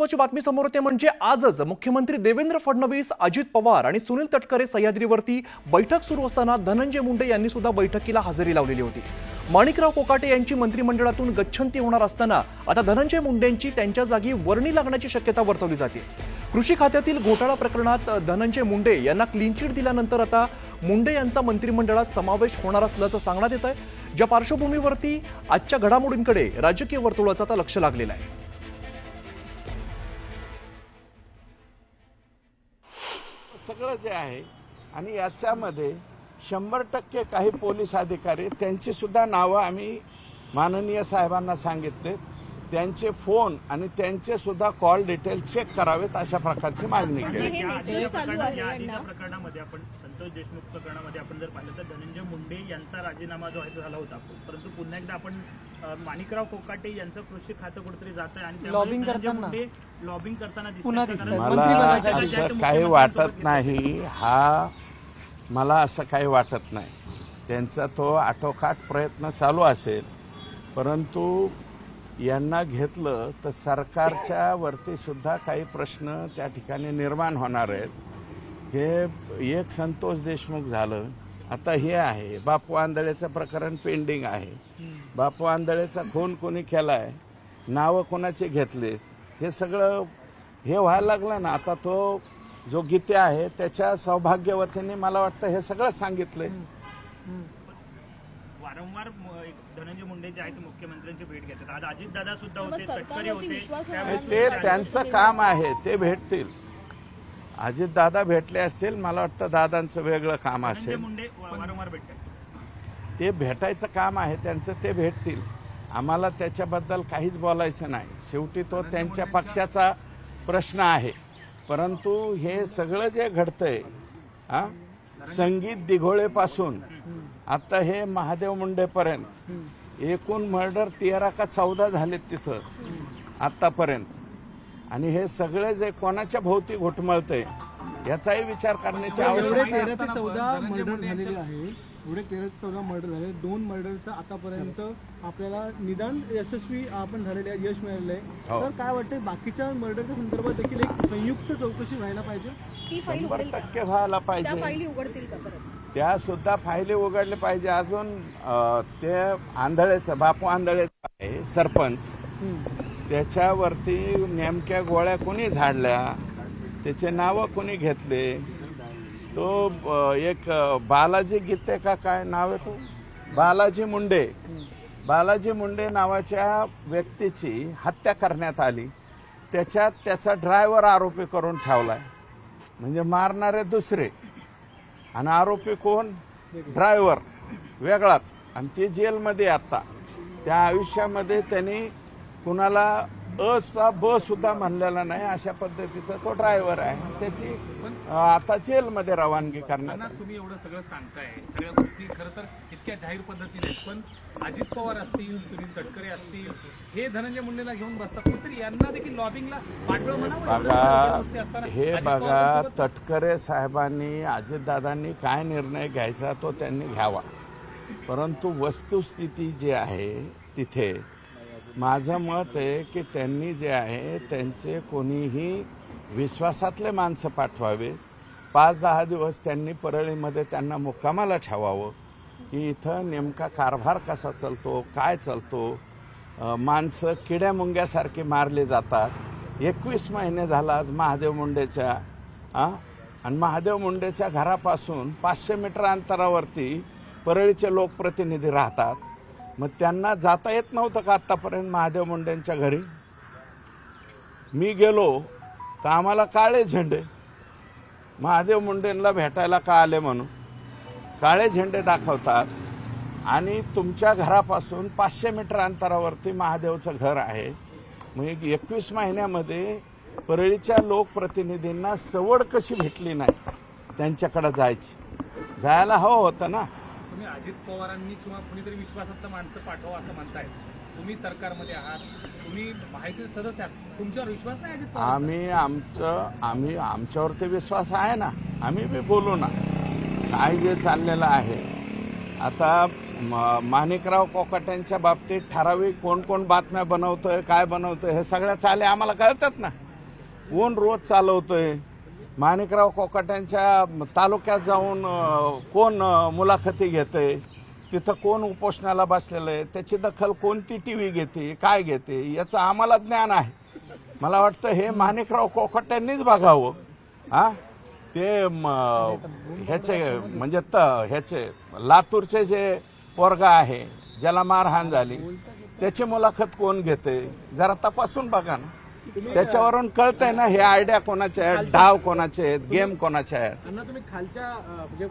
महत्त्वाची बातमी समोर येते म्हणजे आजच मुख्यमंत्री देवेंद्र फडणवीस, अजित पवार आणि सुनील तटकरे सह्याद्रीवरती बैठक सुरू असताना धनंजय मुंडे यांनी सुद्धा बैठकीला हजेरी लावलेली होती। माणिकराव कोकाटे यांची मंत्रिमंडळातून गच्छंती होणार असताना आता धनंजय मुंडेंची त्यांच्या जागी वर्णी लागण्याची शक्यता वर्तवली जाते। कृषी खात्यातील घोटाळा प्रकरणात धनंजय मुंडे यांना क्लीन चिट दिल्यानंतर आता मुंडे यांचा मंत्रिमंडळात समावेश होणार असल्याचं सांगण्यात येत आहे। ज्या पार्श्वभूमीवरती आजच्या घडामोडींकडे राजकीय वर्तुळाचं आता लक्ष लागलेलं आहे। सगळं जे आहे आणि याच्यामध्ये 100% काही पोलीस अधिकारी त्यांची सुद्धा नावं आम्ही माननीय साहेबांना सांगितले, त्यांचे फोन आणि त्यांचे सुद्धा कॉल डिटेल चेक करावेत अशा प्रकारची मागणी केली। या प्रकरणामध्ये आपण संतोष देशमुख प्रकरणामध्ये आपण जर पाहिलं तर धनंजय मुंडे यांचा राजीनामा जो आहे तो झाला होता, परंतु पुन्हा एकदा आपण माणिकराव कोकाटे यांचं कृषी खातं कुठेतरी जात आहे आणि लॉबिंग करताना मला असं काही वाटत नाही, मला असं काही वाटत नाही। त्यांचा तो आटोकाट प्रयत्न चालू असेल, परंतु यांना घेतलं तर सरकारच्या वरती सुद्धा काही प्रश्न त्या ठिकाणी निर्माण होणार आहेत। हे एक संतोष देशमुख झालं, आता हे आहे बापू आंधळेचं प्रकरण पेंडिंग आहे। बापू आंधळेचा खून कोणी केलाय, नावं कोणाचे घेतले, हे सगळं हे व्हायला लागलं ना। आता तो जो गीते आहे त्याच्या सौभाग्यवतीने मला वाटतं हे सगळं सांगितलंय। वारंवार धनंजय मुंडे जे आहेत मुख्यमंत्र्यांची भेट घेतात, आज अजितदादा सुद्धा होते, तटकरे होते, ते त्यांचं काम आहे, ते भेटतील। अजितदादा भेटले असतील, मला वाटतं दादांचं वेगळं काम असेल। मुंडे वारंवार भेटतात, ते भेटायचं काम आहे त्यांचं, ते भेटतील। आम्हाला त्याच्याबद्दल काहीच बोलायचं नाही, शेवटी तो त्यांच्या पक्षाचा प्रश्न आहे। परंतु हे सगळं जे घडतंय संगीत दिघोळेपासून आता हे महादेव मुंडेपर्यंत एकूण मर्डर 13 का 14 झालेत तिथं आतापर्यंत, आणि हे सगळे जे कोणाच्या भोवती घुटमळतंय याचाही विचार करण्याची आवश्यकता आहे। 13 ते 14 मर्डर झालेले आहे, एवढे 13 ते 14 मर्डर झाले, 2 मर्डरचं आतापर्यंत आपल्याला निदान यशस्वी आपण झालेले यश मिळालेलं आहे। तर काय वाटतंय बाकीच्या मर्डरच्या संदर्भात देखील एक संयुक्त चौकशी व्हायला पाहिजे? 100% व्हायला पाहिजे, त्या सुद्धा फायली उघडले पाहिजे। अजून ते आंधळेचं बापू आंधळेचं आहे सरपंच, त्याच्यावरती नेमक्या गोळ्या कोणी झाडल्या, त्याचे नावं कोणी घेतले, तो एक बालाजी गीते का काय नाव आहे, तो बालाजी मुंडे नावाच्या व्यक्तीची हत्या करण्यात आली, त्याच्यात त्याचा ड्रायव्हर आरोपी करून ठेवलाय, म्हणजे मारणारे दुसरे आणि आरोपी कोण, ड्रायव्हर वेगळाच, आणि ते जेलमध्ये आता त्या आयुष्यामध्ये त्यांनी कुणाला ब सुद्धा म्हणलेला नाही, अशा पद्धतीचा तो ड्रायव्हर आहे, त्याची आता जेलमध्ये रवानगी करण्यात। तुम्ही एवढं सगळं सांगताय, सगळ्या गोष्टी खरं तर इतक्या जाहीर पद्धतीने, पण अजित पवार असतील, सुनील तटकरे असतील, हे धनंजय मुंडेला घेऊन बसतात, कुठेतरी यांना देखील लॉबिंगला पाठवलं म्हणावं। हे बघा, तटकरे साहेबांनी अजितदादांनी काय निर्णय घ्यायचा तो त्यांनी घ्यावा, परंतु वस्तुस्थिती जी आहे तिथे माझं मत आहे की त्यांनी जे आहे त्यांचे कोणीही विश्वासातले माणसं पाठवावे। 5-10 दिवस त्यांनी परळीमध्ये त्यांना मुक्कामाला ठेवावं की इथं नेमका कारभार कसा चालतो, काय चालतो। माणसं किड्या मुंग्यासारखी मारली जातात। 21 महिने झाला आज महादेव मुंडेच्या आणि महादेव मुंडेच्या घरापासून 500 मीटर अंतरावरती परळीचे लोकप्रतिनिधी राहतात, मग त्यांना जाता येत नव्हतं का आतापर्यंत महादेव मुंडेंच्या घरी? मी गेलो तर आम्हाला काळे झेंडे, महादेव मुंडेंना भेटायला का आले म्हणून काळे झेंडे दाखवतात, आणि तुमच्या घरापासून 500 मीटर अंतरावरती महादेवचं घर आहे। मग 21 महिन्यामध्ये परळीच्या लोकप्रतिनिधींना सवड कशी भेटली नाही त्यांच्याकडे जायला हवं होतं ना। तुम्ही अजित पवारांनी किंवा कुणीतरी विश्वासातलं माणसं पाठवा असं म्हणताय, तुम्ही सरकारमध्ये आहात, तुम्ही माहिती सदस्य आहात, तुमच्यावर विश्वास नाही अजित पवार? आम्ही आमच्यावरती विश्वास आहे ना, आम्ही बी बोलू ना काय जे चाललेलं आहे। आता माणिकराव कोकाट्यांच्या बाबतीत ठराविक कोण कोण बातम्या बनवतोय, काय बनवतोय, हे सगळ्या चाले आम्हाला कळतात ना। कोण रोज चालवतोय, माणिकराव कोकाट्यांच्या तालुक्यात जाऊन कोण मुलाखती घेतंय, तिथं कोण उपोषणाला बसलेलं आहे, त्याची दखल कोणती टीव्ही घेते, काय घेते, याचं आम्हाला ज्ञान आहे. मला वाटतं हे माणिकराव कोकाट्यांनीच बघावं. ते ह्याचे म्हणजे ह्याचे लातूरचे जे पोरगा आहे ज्याला मारहाण झाली त्याची मुलाखत कोण घेते जरा तपासून बघा ना. त्याच्यावरून कळतंय ना हे आयडिया कोणाचे आहेत, डाव कोणाचे आहेत, गेम कोणाचे आहेत. अण्णा, तुम्ही खालच्या म्हणजे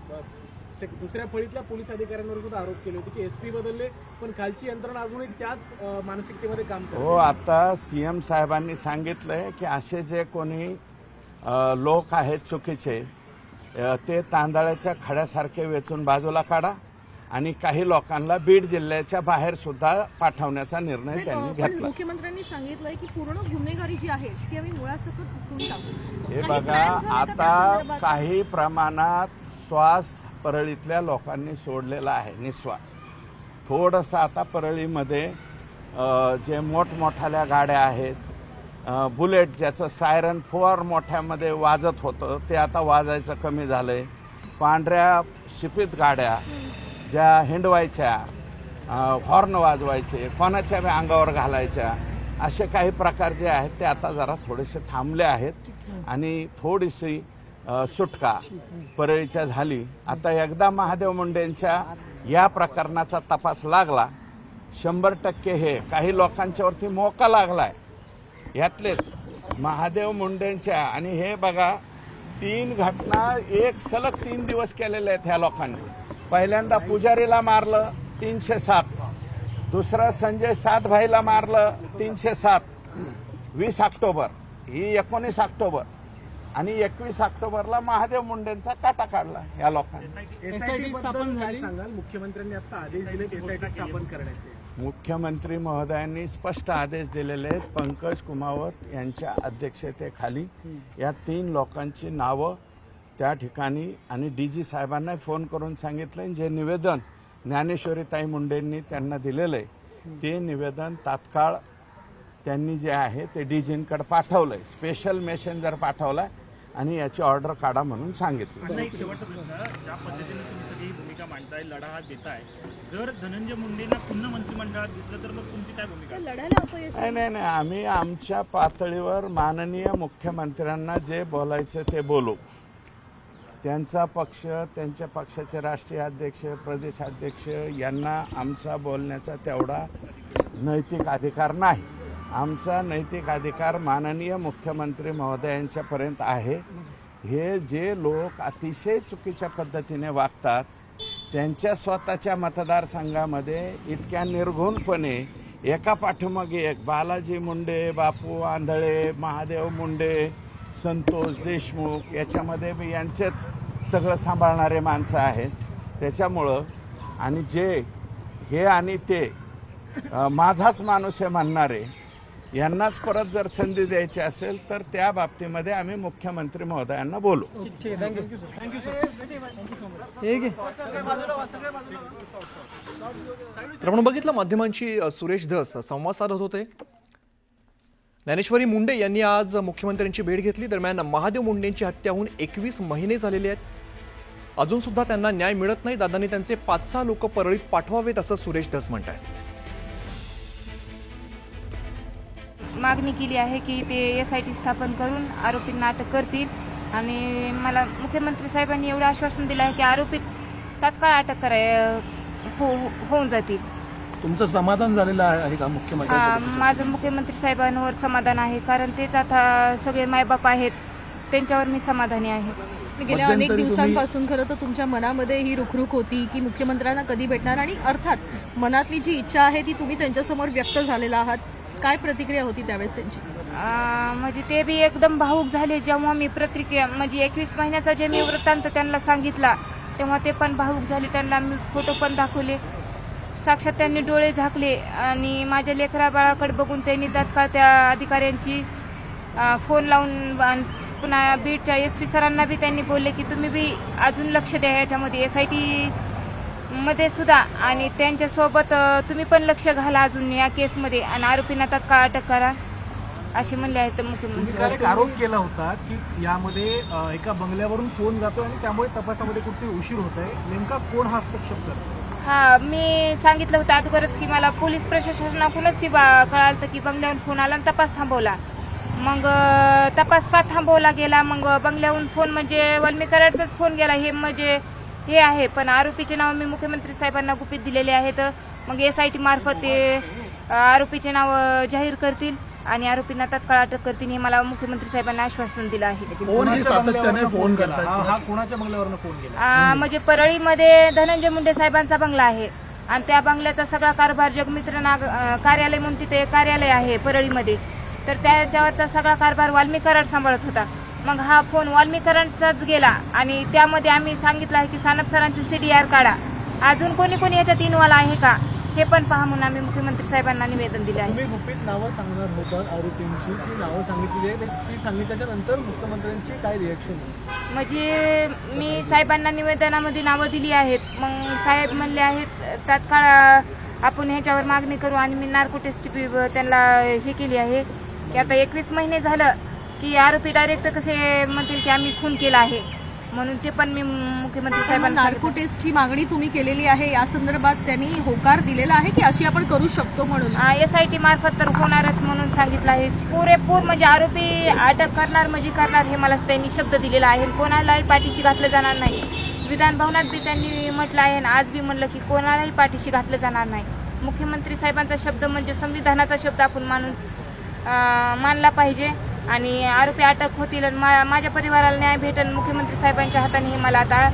दुसऱ्या फळीतल्या पोलीस अधिकाऱ्यांवर सुद्धा आरोप केले होते की एसपी बदलले पण खालची यंत्रणा अजूनही त्याच मानसिकतेमध्ये काम करते. हो, आता सीएम साहेबांनी सांगितलंय की असे जे कोणी लोक आहेत चुकीचे ते तांदळाच्या खड्यासारखे वेचून बाजूला काढा आणि काही लोकांना बीड जिल्ह्याच्या बाहेर सुद्धा पाठवण्याचा निर्णय त्यांनी घेतला. मुख्यमंत्र्यांनी सांगितलंय की पूर्ण गुन्हेगारी जी आहे ती आम्ही मुळासकट उठवून टाकू. हे काही बघा, plan झाले का त्या आता संदर्भात? काही प्रमाणात श्वास परळीतल्या लोकांनी सोडलेला आहे, निश्वास. थोडंसं आता परळीमध्ये जे मोठमोठ्याल्या गाड्या आहेत, बुलेट ज्याचं सायरन फोर मोठ्यामध्ये वाजत होतं ते आता वाजायचं कमी झालंय. पांढऱ्या शिपीत गाड्या ज्या हिंडवायच्या, हॉर्न वाजवायचे, कोणाच्या बी अंगावर घालायच्या, असे काही प्रकार जे आहेत ते आता जरा थोडेसे थांबले आहेत आणि थोडीशी सुटका परळीच्या झाली. आता एकदा महादेव मुंडेंच्या या प्रकरणाचा तपास लागला 100% हे काही लोकांच्यावरती मोका लागलाय. यातलेच महादेव मुंडेंच्या आणि हे बघा 3 घटना एक सलग 3 दिवस केलेल्या आहेत ह्या लोकांनी. पहिल्यांदा पुजारीला मारलं 307, दुसरं संजय सातभाईला मारलं 307 20 ऑक्टोबर, ही 19 ऑक्टोबर आणि 21 ऑक्टोबरला महादेव मुंडेंचा काटा काढला या लोकांनी. एसआयटी स्थापन झाली सांगाल, मुख्यमंत्र्यांनी आता आदेश दिले एसआयटी स्थापन करण्याचे. मुख्यमंत्री महोदयांनी स्पष्ट आदेश दिलेले आहेत. पंकज कुमावत यांच्या अध्यक्षतेखाली या 3 लोकांची नावं त्या ठिकाणी आणि डीजी साहेबांना फोन करून सांगितलं. जे निवेदन ज्ञानेश्वरीताई मुंडेंनी त्यांना दिलेलं आहे ते निवेदन तात्काळ त्यांनी जे आहे ते डीजींकडे पाठवलंय, स्पेशल मेसेंजर पाठवलाय आणि याची ऑर्डर काढा म्हणून सांगितलं. अण्णा, एक शेवटचा प्रश्न, ज्या पद्धतीने तुम्ही सगळी भूमिका मांडताय, लढा हा देताय, जर धनंजय मुंडेंना पुन्हा मंत्रिमंडळात घेतलं तर मग तुमची काय भूमिका? लढायला अपयश नाही, आम्ही आमच्या पातळीवर माननीय मुख्यमंत्र्यांना जे बोलायचं ते बोलू. त्यांचा पक्ष, त्यांच्या पक्षाचे राष्ट्रीय अध्यक्ष, प्रदेशाध्यक्ष यांना आमचा बोलण्याचा तेवढा नैतिक अधिकार नाही. आमचा नैतिक अधिकार माननीय मुख्यमंत्री महोदयांच्यापर्यंत आहे. हे जे लोक अतिशय चुकीच्या पद्धतीने वागतात त्यांच्या स्वतःच्या मतदारसंघामध्ये इतक्या निर्घुणपणे एका पाठोमागे एक बालाजी मुंडे, बापू आंधळे, महादेव मुंडे, संतोष देशमुख याच्यामध्ये मी यांचेच सगळं सांभाळणारे माणसं आहेत. त्याच्यामुळं आणि जे हे आणि ते माझाच माणूस आहे म्हणणारे यांनाच परत जर संधी द्यायची असेल तर त्या बाबतीमध्ये आम्ही मुख्यमंत्री महोदयांना बोलू. तर आपण बघितलं माध्यमांची सुरेश धस संवाद साधत होते. ज्ञानेश्वरी मुंडे यांनी आज मुख्यमंत्र्यांची भेट घेतली. दरम्यान महादेव मुंडेंची हत्या होऊन 21 महिने झालेले आहेत, अजून सुद्धा त्यांना न्याय मिळत नाही. दादांनी त्यांचे 5-6 लोक परळीत पाठवावेत असं सुरेश धस म्हणतात. मागणी केली आहे की ते एसआयटी स्थापन करून आरोपींना अटक करतील आणि मला मुख्यमंत्री साहेबांनी एवढं आश्वासन दिलं आहे की आरोपी तात्काळ अटक होऊन जातील. तुमचं समाधान झालेलं आहे का मुख्यमंत्री? माझं मुख्यमंत्री साहेबांवर समाधान आहे, कारण तेच आता सगळे मायबाप आहेत, त्यांच्यावर मी समाधानी आहे. गेल्या अनेक दिवसांपासून खरं तर तुमच्या मनामध्ये ही रुखरुख होती की मुख्यमंत्र्यांना कधी भेटणार आणि अर्थात मनातली जी इच्छा आहे ती तुम्ही त्यांच्यासमोर व्यक्त झालेला आहात. काय प्रतिक्रिया होती त्यावेळेस त्यांची? म्हणजे ते बी एकदम भावूक झाले जेव्हा मी प्रतिक्रिया म्हणजे 21 महिन्याचा जे मी वृत्तांत त्यांना सांगितला तेव्हा ते पण भावूक झाले. त्यांना मी फोटो पण दाखवले, साक्षात त्यांनी डोळे झाकले आणि माझ्या लेकरा बाळाकडे बघून त्यांनी तात्काळ त्या अधिकाऱ्यांची फोन लावून पुन्हा बीडच्या एसपी सरांना बी त्यांनी बोलले की तुम्ही बी अजून लक्ष द्या याच्यामध्ये एसआयटी मध्ये सुद्धा आणि त्यांच्यासोबत तुम्ही पण लक्ष घाला अजून या केसमध्ये आणि आरोपींना तात्काळ अटक करा. असे म्हणले आहेत तुम्ही मुख्यमंत्री. काल एक आरोप केला होता की यामध्ये एका बंगल्यावरून फोन जातोय आणि त्यामुळे तपासामध्ये कुठे उशीर होत आहे. नेमका कोण हस्तक्षेप करतो? हा, मी सांगितलं होतं अगोदरच की मला पोलीस प्रशासनाकडूनच ती कळालं की बंगल्याहून फोन आला आणि तपास थांबवला. मग तपास का थांबवला गेला, मग बंगल्याहून फोन म्हणजे वाल्मीकरांचाच फोन गेला हे म्हणजे हे आहे. पण आरोपीचे नाव मी मुख्यमंत्री साहेबांना गुपित दिलेले आहेत. मग SIT मार्फत ते आरोपीचे नाव जाहीर करतील आणि आरोपींना तात्काळ अटक करतील हे मला मुख्यमंत्री साहेबांना आश्वासन दिलं आहे. कोणाच्या बंगल्यावरून फोन करतात? हा कोणाच्या बंगल्यावरून फोन गेला? म्हणजे परळीमध्ये धनंजय मुंडे साहेबांचा बंगला आहे आणि त्या बंगल्याचा सगळा कारभार जगमित्र कार्यालय म्हणून तिथे कार्यालय आहे परळीमध्ये. तर त्याच्यावरचा सगळा कारभार वाल्मीकराड सांभाळत होता. मग हा फोन वाल्मीकरांचाच गेला आणि त्यामध्ये आम्ही सांगितलं आहे की सानप सरांची CDR काढा. अजून कोणी कोणी याच्यात इन्व्हॉल्व आहे का हे पण पहा म्हणून आम्ही मुख्यमंत्री साहेबांना निवेदन दिले आहे. तुम्ही गुपित नावं सांगणार होतात आरोपींची, ती नावं सांगितली आहे, ती सांगितल्याच्या नंतर मुख्यमंत्र्यांची काय रिएक्शन आहे? म्हणजे मी साहेबांना निवेदनामध्ये नावं दिली आहेत. मग साहेब म्हणले आहेत तात्काळ आपण ह्याच्यावर मागणी करू आणि मी नार्को टेस्ट त्यांना हे केली आहे की आता 21 महिने झालं की आरोपी डायरेक्ट कसे म्हणतील की आम्ही खून केला आहे म्हणून ते पण मी मुख्यमंत्री साहेबांना नार्को टेस्टची मागणी तुम्ही केलेली आहे, या संदर्भात त्यांनी होकार दिलेला आहे की अशी आपण करू शकतो म्हणून? SIT मार्फत तर होणारच म्हणून सांगितलं आहे. पुरेपूर म्हणजे आरोपी अटक करणार म्हणजे करणार हे मला त्यांनी शब्द दिलेला आहे. कोणालाही पाठीशी घातलं जाणार नाही. विधान भवनात बी त्यांनी म्हटलं आहे आणि आज बी म्हणलं की कोणालाही पाठीशी घातलं जाणार नाही. मुख्यमंत्री साहेबांचा शब्द म्हणजे संविधानाचा शब्द आपण मानला पाहिजे आणि आरोपी अटक होतील आणि माझ्या परिवाराला न्याय भेटेल मुख्यमंत्री साहेबांच्या हाताने हे मला आता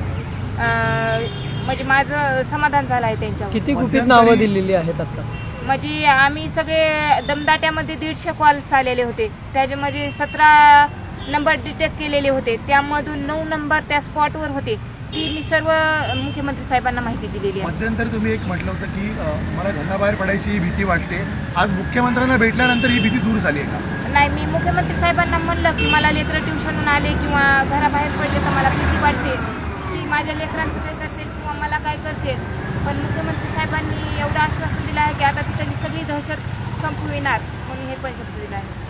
म्हणजे माझं समाधान झालं आहे त्यांच्यावर. किती गुपित नावं दिलेली आहेत आता? म्हणजे आम्ही सगळे दमदाट्यामध्ये 150 कॉल्स आलेले होते. त्याच्यामध्ये 17 नंबर डिटेक्ट केलेले होते. त्यामधून 9 नंबर त्या स्पॉटवर होते. ती मी सर्व मुख्यमंत्री साहेबांना माहिती दिलेली आहे. मध्यंतरी तुम्ही एक म्हटलं होतं की मला घराबाहेर पडायची ही भीती वाटते. आज मुख्यमंत्र्यांना भेटल्यानंतर ही भीती दूर झाली आहे का? नाही, मी मुख्यमंत्री साहेबांना म्हणलं की मला लेकरं ट्युशनहून आले किंवा घराबाहेर पडले तर मला भीती वाटते की माझ्या लेकरांचं काय करतील किंवा मला काय करतील. पण मुख्यमंत्री साहेबांनी एवढं आश्वासन दिलं आहे की आता तिथली सगळी दहशत संपविणार म्हणून हे पण शब्द दिला आहे.